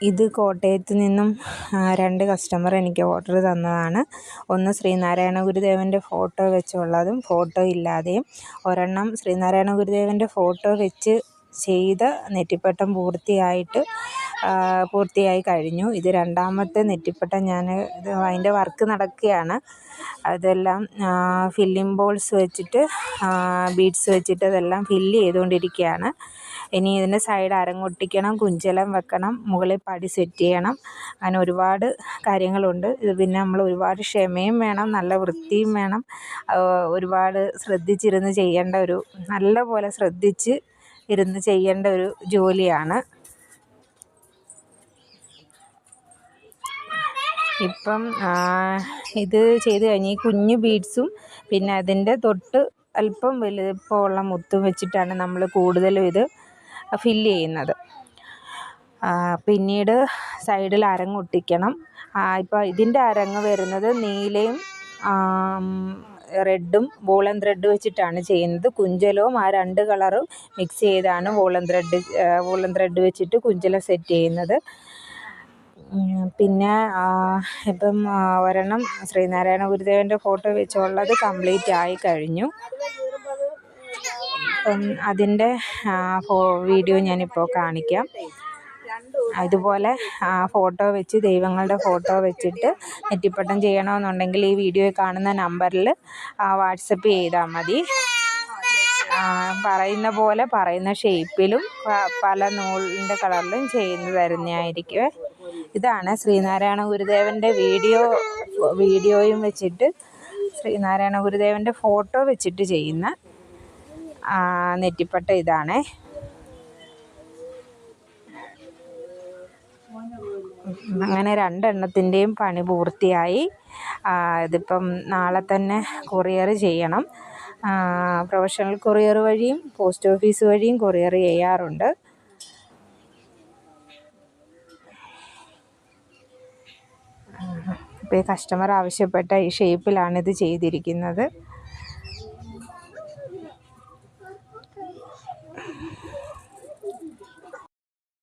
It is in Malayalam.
ഇത് കോട്ടയത്ത് നിന്നും 2 കസ്റ്റമർ എനിക്ക് ഓർഡർ തന്നതാണ്. ഒന്ന് ശ്രീനാരായണ ഗുരുദേവൻ്റെ ഫോട്ടോ വെച്ചുള്ളതും ഫോട്ടോ ഇല്ലാതെയും. ഒരെണ്ണം ശ്രീനാരായണ ഗുരുദേവൻ്റെ ഫോട്ടോ വെച്ച് ചെയ്ത നെറ്റിപ്പട്ടം പൂർത്തിയായി കഴിഞ്ഞു. ഇത് രണ്ടാമത്തെ നെറ്റിപ്പട്ടം അതിൻ്റെ വർക്ക് നടക്കുകയാണ്. അതെല്ലാം ഫില്ലിംഗ് ബോൾസ് വെച്ചിട്ട് ബീഡ്സ് വെച്ചിട്ട് അതെല്ലാം ഫില്ല് ചെയ്തുകൊണ്ടിരിക്കുകയാണ്. ഇനി ഇതിൻ്റെ സൈഡ് അരങ്ങൊട്ടിക്കണം, കുഞ്ചലം വെക്കണം, മുകളിൽ പടി സെറ്റ് ചെയ്യണം. അങ്ങനെ ഒരുപാട് കാര്യങ്ങളുണ്ട്. ഇത് പിന്നെ നമ്മൾ ഒരുപാട് ക്ഷമയും വേണം, നല്ല വൃത്തിയും വേണം. ഒരുപാട് ശ്രദ്ധിച്ചിരുന്ന് നല്ല പോലെ ശ്രദ്ധിച്ച് ഇരുന്ന് ചെയ്യേണ്ട ഒരു ജോലിയാണ്. ഇപ്പം ഇത് ചെയ്ത് കഴിഞ്ഞ് ഈ കുഞ്ഞു ബീഡ്സും പിന്നെ അതിൻ്റെ തൊട്ട് അല്പം വലുപ്പമുള്ള മുത്തും വെച്ചിട്ടാണ് നമ്മൾ കൂടുതലും ഇത് ഫില്ല് ചെയ്യുന്നത്. പിന്നീട് സൈഡിൽ അരങ്ങൊട്ടിക്കണം. ഇപ്പോൾ ഇതിൻ്റെ അരങ്ങ് വരുന്നത് നീലയും റെഡും വൂളൻ ത്രെഡ് വെച്ചിട്ടാണ് ചെയ്യുന്നത്. കുഞ്ചലവും ആ 2 കളറും മിക്സ് ചെയ്താണ് വൂളൻ ത്രെഡ് വെച്ചിട്ട് കുഞ്ചലം സെറ്റ് ചെയ്യുന്നത്. പിന്നെ ഇപ്പം ഒരെണ്ണം ശ്രീനാരായണ ഗുരുദേവൻ്റെ ഫോട്ടോ വെച്ചുള്ളത് കംപ്ലീറ്റ് ആയി കഴിഞ്ഞു. അപ്പം അതിൻ്റെ വീഡിയോ ഞാനിപ്പോൾ കാണിക്കാം. ഇതുപോലെ ഫോട്ടോ വെച്ച് ദൈവങ്ങളുടെ ഫോട്ടോ വെച്ചിട്ട് നെറ്റിപ്പട്ടം ചെയ്യണമെന്നുണ്ടെങ്കിൽ ഈ വീഡിയോയിൽ കാണുന്ന നമ്പറിൽ വാട്സപ്പ് ചെയ്താൽ മതി. പറയുന്ന പോലെ പറയുന്ന ഷേപ്പിലും പല നൂലിൻ്റെ കളറിലും ചെയ്തു തരുന്നതായിരിക്കും. ഇതാണ് ശ്രീനാരായണ ഗുരുദേവൻ്റെ വീഡിയോയും വെച്ചിട്ട് ശ്രീനാരായണ ഗുരുദേവൻ്റെ ഫോട്ടോ വെച്ചിട്ട് ചെയ്യുന്ന നെറ്റിപ്പട്ടം ഇതാണ്. അങ്ങനെ 2 എണ്ണത്തിൻ്റെയും പണി പൂർത്തിയായി. ഇതിപ്പം നാളെ തന്നെ കൊറിയർ ചെയ്യണം. പ്രൊഫഷണൽ കൊറിയർ വഴിയും പോസ്റ്റ് ഓഫീസ് വഴിയും കൊറിയർ ചെയ്യാറുണ്ട്. ഇപ്പോൾ ഈ കസ്റ്റമർ ആവശ്യപ്പെട്ട ഈ ഷേപ്പിലാണിത് ചെയ്തിരിക്കുന്നത്.